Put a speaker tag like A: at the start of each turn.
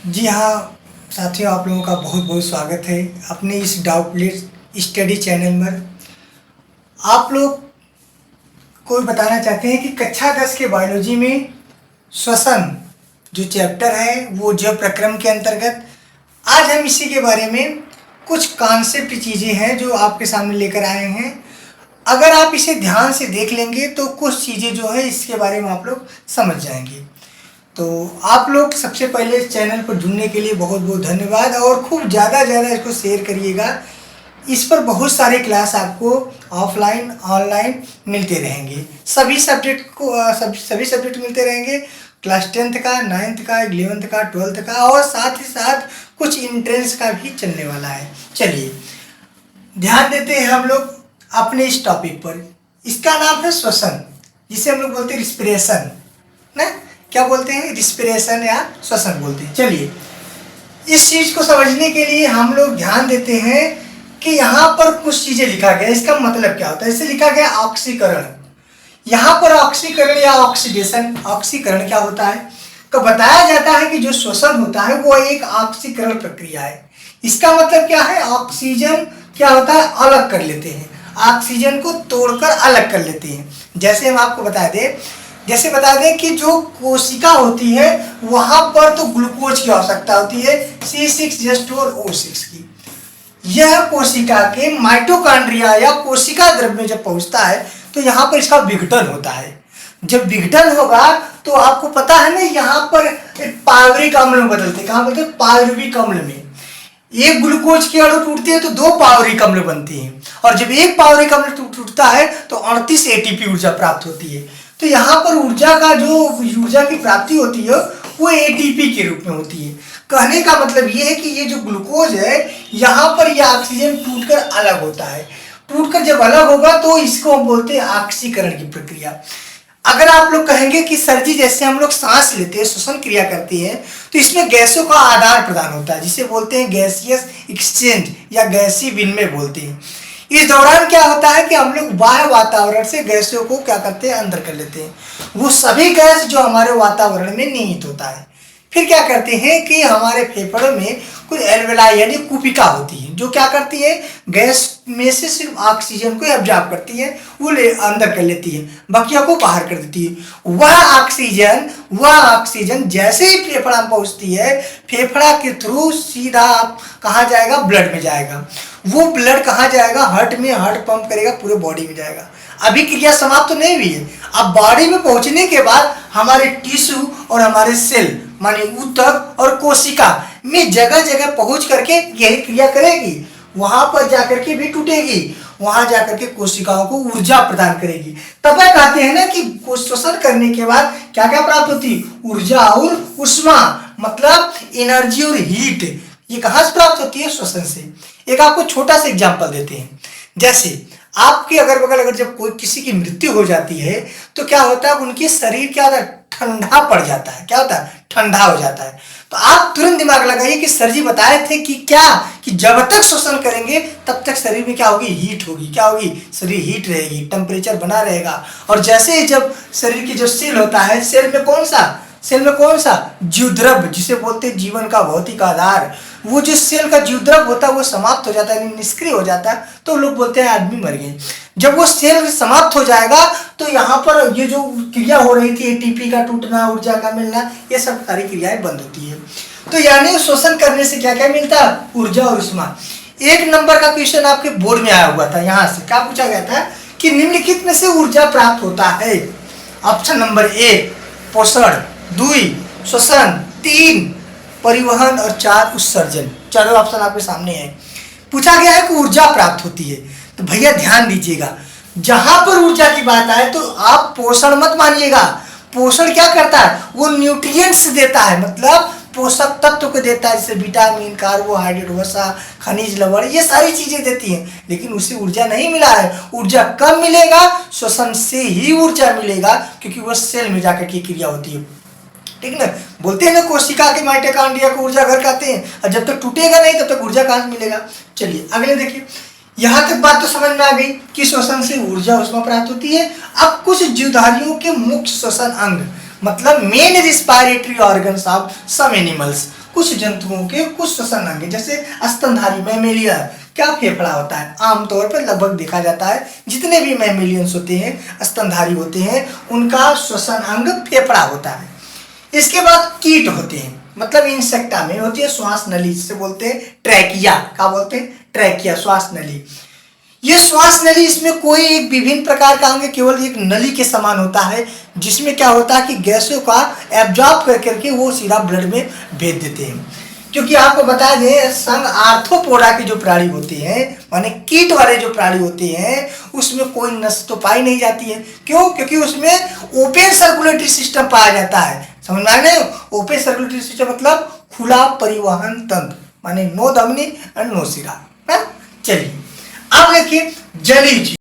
A: जी हाँ साथियों, आप लोगों का बहुत बहुत स्वागत है अपने इस डाउटलेट स्टडी चैनल पर। आप लोग को बताना चाहते हैं कि कक्षा 10 के बायोलॉजी में श्वसन जो चैप्टर है वो जैव प्रक्रम के अंतर्गत आज हम इसी के बारे में कुछ कॉन्सेप्ट चीज़ें हैं जो आपके सामने लेकर आए हैं। अगर आप इसे ध्यान से देख लेंगे तो कुछ चीज़ें जो है इसके बारे में आप लोग समझ जाएंगे। तो आप लोग सबसे पहले इस चैनल पर जुड़ने के लिए बहुत बहुत धन्यवाद और खूब ज़्यादा इसको शेयर करिएगा। इस पर बहुत सारे क्लास आपको ऑफलाइन ऑनलाइन मिलते रहेंगे। सभी सब्जेक्ट को सभी सब्जेक्ट मिलते रहेंगे। क्लास 10th का, 9th का, 11th का, 12th का और साथ ही साथ कुछ इंट्रेंस का भी चलने वाला है। चलिए ध्यान देते हैं हम लोग अपने इस टॉपिक पर। इसका नाम है श्वसन, जिसे हम लोग बोलते हैं रिस्पिरेशन ना। क्या बोलते हैं? रिस्पिरेशन या श्वसन बोलते हैं। चलिए इस चीज को समझने के लिए हम लोग ध्यान देते हैं कि यहाँ पर कुछ चीजें लिखा गया। इसका मतलब क्या होता है? इसे लिखा गया ऑक्सीकरण। यहाँ पर ऑक्सीकरण या ऑक्सीडेशन, ऑक्सीकरण क्या होता है? तो बताया जाता है कि जो श्वसन होता है वो एक ऑक्सीकरण प्रक्रिया है। इसका मतलब क्या है? ऑक्सीजन क्या होता है? अलग कर लेते हैं, ऑक्सीजन को तोड़कर अलग कर लेते हैं। जैसे हम आपको बता दें कि जो कोशिका होती है वहां पर तो ग्लूकोज की आवश्यकता होती है C6H12O6 की। यह कोशिका के माइटोकॉन्ड्रिया या कोशिका द्रव्य में जब पहुंचता है तो यहाँ पर इसका विघटन होता है। जब विघटन होगा तो आपको पता है ना, यहाँ पर एक पायरुविक अम्ल में बदलते हैं। कहाँ बदलते हैं? पायरुविक अम्ल में। एक ग्लूकोज की अणु टूटती है तो 2 पायरुविक अम्ल बनती हैं, और जब एक पायरुविक अम्ल टूटता है तो 38 ATP ऊर्जा प्राप्त होती है। तो यहाँ पर ऊर्जा की प्राप्ति होती है वो ATP के रूप में होती है। कहने का मतलब ये है कि ये जो ग्लूकोज है यहाँ पर यह ऑक्सीजन टूटकर अलग होता है। टूटकर जब अलग होगा तो इसको हम बोलते हैं ऑक्सीकरण की प्रक्रिया। अगर आप लोग कहेंगे कि सर जी जैसे हम लोग सांस लेते हैं, श्वसन क्रिया करते हैं, तो इसमें गैसों का आदान प्रदान होता है, जिसे बोलते हैं गैसियस एक्सचेंज या गैसीय विनिमय बोलते हैं। इस दौरान क्या होता है कि हम लोग बाह्य वातावरण से गैसों को क्या करते हैं? अंदर कर लेते हैं। वो सभी गैस जो हमारे वातावरण में निहित होता है। फिर क्या करते हैं कि हमारे फेफड़ों में कुछ एल्वेलाई यानी कुपिका होती है जो क्या करती है? गैस में से सिर्फ ऑक्सीजन को एब्जॉर्ब करती है, वो अंदर कर लेती है, बाकियों को बाहर कर देती है। वह ऑक्सीजन जैसे ही फेफड़ा में पहुंचती है, फेफड़ा के थ्रू सीधा कहाँ जाएगा? ब्लड में जाएगा। वो ब्लड कहाँ जाएगा? हार्ट में, हार्ट पंप करेगा, पूरे बॉडी में जाएगा। अभी क्रिया समाप्त तो नहीं हुई है। अब बॉडी में पहुंचने के बाद हमारे टिश्यू और हमारे सेल माने ऊतक और कोशिका में जगह जगह पहुंच करके यही क्रिया करेगी। वहां पर जाकर के भी टूटेगी, वहां जाकर के कोशिकाओं को ऊर्जा प्रदान करेगी। तब कहते हैं ना कि श्वसन करने के बाद क्या क्या प्राप्त होती है? ऊर्जा और उष्मा, मतलब एनर्जी और हीट। ये कहाँ से प्राप्त होती है? श्वसन से। एक आपको छोटा सा एग्जांपल देते हैं। जैसे आपके अगल बगल अगर जब कोई किसी की मृत्यु हो जाती है तो क्या होता है? उनकी शरीर क्या होता है? ठंडा पड़ जाता है। क्या होता है? ठंडा हो जाता है। तो आप तुरंत दिमाग लगाइए कि सर जी बताए थे कि जब तक श्वसन करेंगे तब तक शरीर में क्या होगी? हीट होगी। क्या होगी? शरीर हीट रहेगी, टेम्परेचर बना रहेगा। और जैसे ही जब शरीर की जो सेल होता है, सेल में कौन सा जीवद्रव्य, जिसे बोलते हैं जीवन का भौतिक आधार, वो जो सेल का जीवद्रव्य होता है वो समाप्त हो जाता है, निष्क्रिय हो जाता है, तो लोग बोलते हैं आदमी मर गए। जब वो सेल समाप्त हो जाएगा तो यहाँ पर ये जो क्रिया हो रही थी, ATP का टूटना, ऊर्जा का मिलना, ये सब सारी क्रियाएं बंद होती है। तो यानी श्वसन करने से क्या क्या मिलता है? ऊर्जा और उष्मा। 1 नंबर का क्वेश्चन आपके बोर्ड में आया हुआ था। यहाँ से क्या पूछा गया था कि निम्नलिखित में से ऊर्जा प्राप्त होता है। ऑप्शन नंबर 1 पोषण, 2 श्वसन, 3 परिवहन और 4 उत्सर्जन। चारों ऑप्शन आपके सामने है। पूछा गया है कि ऊर्जा प्राप्त होती है। तो भैया ध्यान दीजिएगा, जहां पर ऊर्जा की बात आए तो आप पोषण मत मानिएगा। पोषण क्या करता है? वो न्यूट्रिएंट्स देता है, मतलब पोषक तत्व को देता है, जैसे विटामिन, कार्बोहाइड्रेट, वसा, खनिज लवण, ये सारी चीजें देती हैं। लेकिन उसे ऊर्जा नहीं मिला है। ऊर्जा कब मिलेगा? श्वसन से ही ऊर्जा मिलेगा, क्योंकि वह सेल में जाकर की क्रिया होती है। ठीक ना? बोलते हैं ना कोशिका के माइटोकॉन्ड्रिया को ऊर्जा घर कहते हैं, और जब तक टूटेगा नहीं तब तक ऊर्जा कहाँ से मिलेगा। चलिए अगले देखिए। यहाँ तक बात तो समझ में आ गई कि श्वसन से ऊर्जा उष्मा प्राप्त होती है। अब कुछ जीवधारियों के मुख्य श्वसन अंग, मतलब main respiratory organs of some animals, कुछ जंतुओं के कुछ श्वसन अंग, जैसे स्तनधारी मैमेलियन क्या फेफड़ा होता है, आमतौर पर लगभग देखा जाता है जितने भी मैमेलियंस होते हैं स्तनधारी होते हैं उनका श्वसन अंग फेफड़ा होता है। इसके बाद कीट होते हैं, मतलब इंसेक्टा में होती है श्वास नली, जिसे बोलते हैं ट्रैकिया। क्या बोलते हैं? ट्रैकिया, श्वास नली। ये श्वास नली, इसमें कोई एक विभिन्न प्रकार का अंग, केवल एक नली के समान होता है, जिसमें क्या होता है कि गैसों का एब्जॉर्ब कर करके वो सीधा ब्लड में भेज देते हैं। क्योंकि आपको बता दें, संघ आर्थ्रोपोडा के जो प्राणी होते हैं, माने कीट वाले जो प्राणी होते हैं, उसमें कोई नस तो पाई नहीं जाती है। क्यों? क्योंकि उसमें ओपन सर्कुलेटरी सिस्टम पाया जाता है। समझ में आ गए? ओपन सर्कुलेटरी सिस्टम मतलब खुला परिवहन तंत्र, माने नो धमनी एंड नो शिरा। चलिए अब देखिए जलीय जीव।